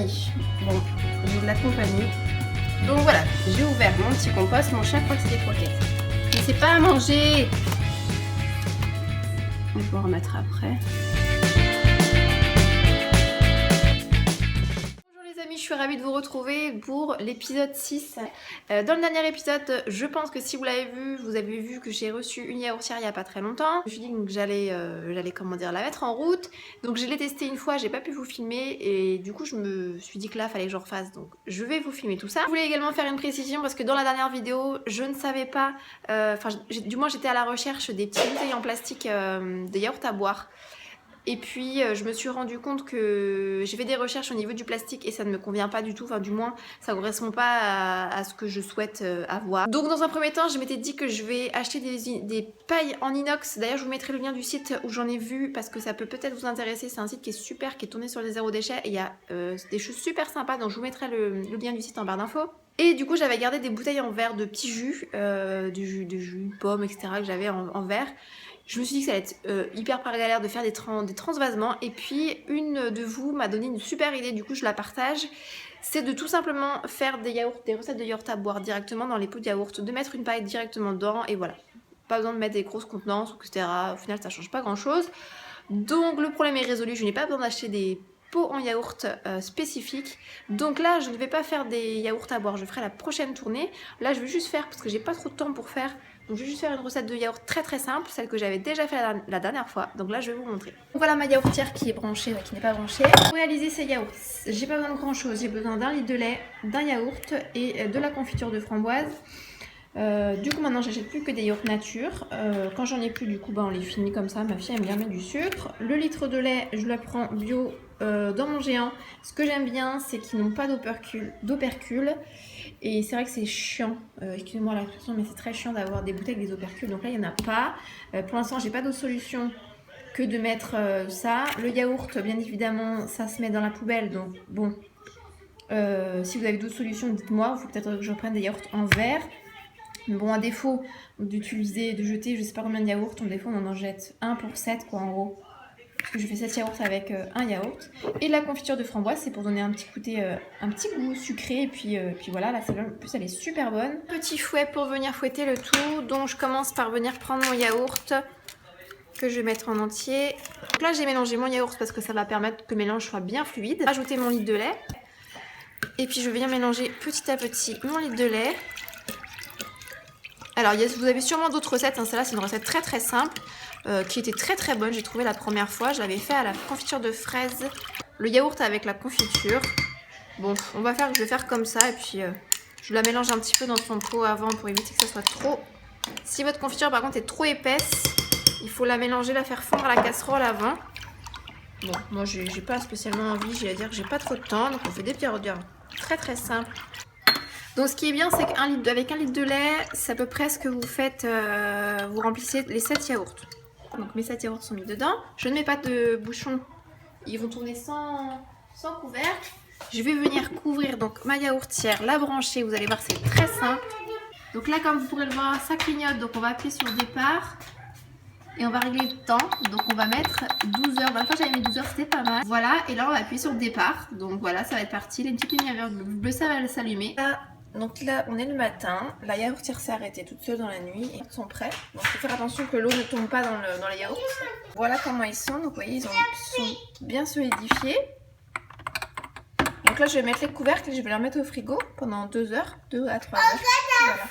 amis, bon, j'ai de la compagnie. Donc voilà, j'ai ouvert mon petit compost. Mon chien croit que c'est des croquettes. Mais c'est pas à manger. On va en remettre après. Je suis ravie de vous retrouver pour l'épisode 6. Dans le dernier épisode, je pense que si vous l'avez vu, vous avez vu que j'ai reçu une yaourtière il n'y a pas très longtemps. Je me suis dit que j'allais la mettre en route. Donc je l'ai testée une fois, j'ai pas pu vous filmer et du coup je me suis dit que là, il fallait que je refasse. Donc je vais vous filmer tout ça. Je voulais également faire une précision parce que dans la dernière vidéo, je ne savais pas, du moins j'étais à la recherche des petites bouteilles en plastique de yaourt à boire. Et puis je me suis rendu compte que j'ai fait des recherches au niveau du plastique et ça ne me convient pas du tout, enfin du moins ça ne correspond pas à ce que je souhaite avoir. Donc dans un premier temps je m'étais dit que je vais acheter des pailles en inox. D'ailleurs je vous mettrai le lien du site où j'en ai vu parce que ça peut peut-être vous intéresser. C'est un site qui est super, qui est tourné sur les zéro déchets et il y a des choses super sympas, donc je vous mettrai le lien du site en barre d'infos. Et du coup j'avais gardé des bouteilles en verre de petits jus, de jus pomme etc que j'avais en verre. Je me suis dit que ça allait être hyper par galère de faire des transvasements. Et puis une de vous m'a donné une super idée, du coup je la partage. C'est de tout simplement faire des recettes de yaourt à boire directement dans les pots de yaourt, de mettre une paille directement dedans et voilà. Pas besoin de mettre des grosses contenances, etc. Au final ça change pas grand chose. Donc le problème est résolu, je n'ai pas besoin d'acheter des pots en yaourt spécifiques. Donc là je ne vais pas faire des yaourts à boire, je ferai la prochaine tournée. Là je vais juste faire, parce que j'ai pas trop de temps pour faire, donc je vais juste faire une recette de yaourt très très simple, celle que j'avais déjà fait la dernière fois. Donc là je vais vous montrer. Donc voilà ma yaourtière qui est branchée, qui n'est pas branchée. Pour réaliser ces yaourts, j'ai pas besoin de grand chose. J'ai besoin d'un litre de lait, d'un yaourt et de la confiture de framboise. Du coup maintenant j'achète plus que des yaourts nature. Quand j'en ai plus du coup on les finit comme ça. Ma fille aime bien mettre du sucre. Le litre de lait je le prends bio dans mon géant. Ce que j'aime bien c'est qu'ils n'ont pas d'opercules. Et c'est vrai que c'est chiant, excusez-moi l'expression, mais c'est très chiant d'avoir des bouteilles avec des opercules. Donc là, il n'y en a pas. Pour l'instant, j'ai pas d'autre solution que de mettre ça. Le yaourt, bien évidemment, ça se met dans la poubelle. Donc bon, si vous avez d'autres solutions, dites-moi. Il faut peut-être que je reprenne des yaourts en verre. Mais bon, à défaut d'utiliser, de jeter, je sais pas combien de yaourts, en défaut, on en jette 1 pour 7, quoi, en gros. Parce que je fais 7 yaourts avec un yaourt. Et la confiture de framboise, c'est pour donner un petit goût sucré. Et puis voilà, là, en plus, elle est super bonne. Petit fouet pour venir fouetter le tout. Donc, je commence par venir prendre mon yaourt que je vais mettre en entier. Donc là, j'ai mélangé mon yaourt parce que ça va permettre que le mélange soit bien fluide. Ajouter mon litre de lait. Et puis, je vais venir mélanger petit à petit mon litre de lait. Alors, vous avez sûrement d'autres recettes. Hein. Celle-là, c'est une recette très très simple. Qui était très très bonne, j'ai trouvé la première fois. Je l'avais fait à la confiture de fraises. Le yaourt avec la confiture. Bon, je vais faire comme ça. Et puis, je la mélange un petit peu dans son pot avant pour éviter que ça soit trop... Si votre confiture, par contre, est trop épaisse, il faut la mélanger, la faire fondre à la casserole avant. Bon, moi, j'ai pas spécialement envie. J'ai à dire que j'ai pas trop de temps. Donc, on fait des petits ordures très très simples. Donc ce qui est bien, c'est qu'avec un litre de lait, c'est à peu près ce que vous faites, vous remplissez les 7 yaourts. Donc mes 7 yaourts sont mis dedans. Je ne mets pas de bouchon, ils vont tourner sans couvercle. Je vais venir couvrir donc ma yaourtière, la brancher, vous allez voir c'est très simple. Donc là comme vous pourrez le voir, ça clignote, donc on va appuyer sur départ. Et on va régler le temps, donc on va mettre 12 heures. La fois j'avais mis 12 heures, c'était pas mal. Voilà, et là on va appuyer sur départ. Donc voilà, ça va être parti, les petites lumières bleues, ça va s'allumer. Donc là, on est le matin, la yaourtière s'est arrêtée toute seule dans la nuit et ils sont prêts. Donc il faut faire attention que l'eau ne tombe pas dans les yaourts. Voilà comment ils sont, donc vous voyez, ils sont bien solidifiés. Donc là, je vais mettre les couvercles et je vais les remettre au frigo pendant 2 heures, 2 à 3 heures. Voilà.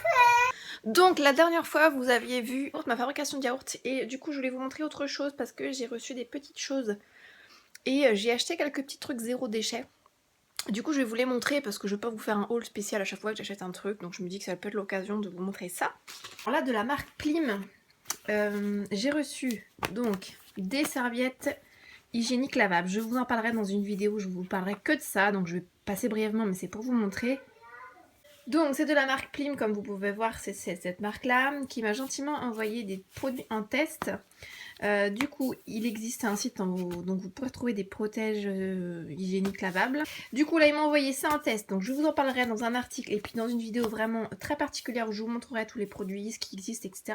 Donc la dernière fois, vous aviez vu ma fabrication de yaourt et du coup, je voulais vous montrer autre chose parce que j'ai reçu des petites choses. Et j'ai acheté quelques petits trucs zéro déchet. Du coup je vais vous les montrer parce que je ne vais pas vous faire un haul spécial à chaque fois que j'achète un truc, donc je me dis que ça peut être l'occasion de vous montrer ça. Alors là de la marque Plim, j'ai reçu donc des serviettes hygiéniques lavables. Je vous en parlerai dans une vidéo, je vous parlerai que de ça, donc je vais passer brièvement mais c'est pour vous montrer. Donc c'est de la marque Plim, comme vous pouvez voir, c'est cette marque là qui m'a gentiment envoyé des produits en test. Du coup il existe un site donc vous pourrez trouver des protèges hygiéniques lavables. Du coup là il m'a envoyé ça en test, donc je vous en parlerai dans un article et puis dans une vidéo vraiment très particulière où je vous montrerai tous les produits, ce qui existe, etc.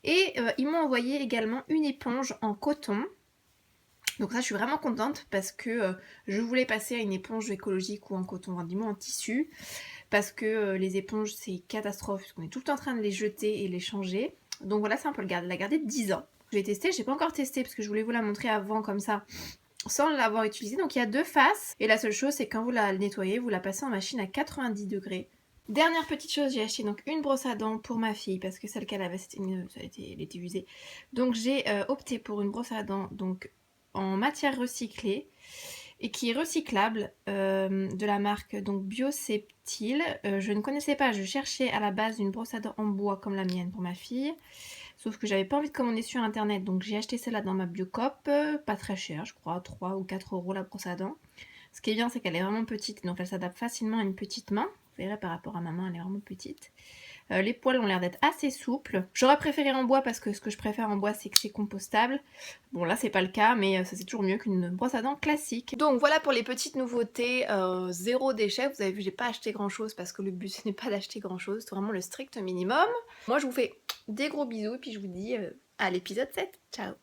Et ils m'ont envoyé également une éponge en coton. Donc ça je suis vraiment contente parce que je voulais passer à une éponge écologique ou en coton, enfin dis-moi en tissu, parce que les éponges c'est catastrophe, parce qu'on est tout le temps en train de les jeter et les changer. Donc voilà, ça on peut la garder 10 ans. Je vais tester, j'ai pas encore testé parce que je voulais vous la montrer avant comme ça, sans l'avoir utilisée. Donc il y a 2 faces, et la seule chose c'est que quand vous la nettoyez, vous la passez en machine à 90 degrés. Dernière petite chose, j'ai acheté donc une brosse à dents pour ma fille parce que celle qu'elle avait, elle était usée. Donc j'ai opté pour une brosse à dents donc en matière recyclée et qui est recyclable, de la marque donc Bioseptile. Je ne connaissais pas, je cherchais à la base une brosse à dents en bois comme la mienne pour ma fille. Sauf que j'avais pas envie de commander sur internet, donc j'ai acheté celle-là dans ma Biocop, pas très cher, je crois 3 ou 4 euros la brosse à dents. Ce qui est bien, c'est qu'elle est vraiment petite, donc elle s'adapte facilement à une petite main. Vous verrez par rapport à ma main, elle est vraiment petite. Les poils ont l'air d'être assez souples. J'aurais préféré en bois parce que ce que je préfère en bois, c'est que c'est compostable. Bon, là, c'est pas le cas, mais ça c'est toujours mieux qu'une brosse à dents classique. Donc voilà pour les petites nouveautés, zéro déchet. Vous avez vu, j'ai pas acheté grand chose parce que le but ce n'est pas d'acheter grand chose, c'est vraiment le strict minimum. Moi, je vous fais des gros bisous et puis je vous dis à l'épisode 7. Ciao!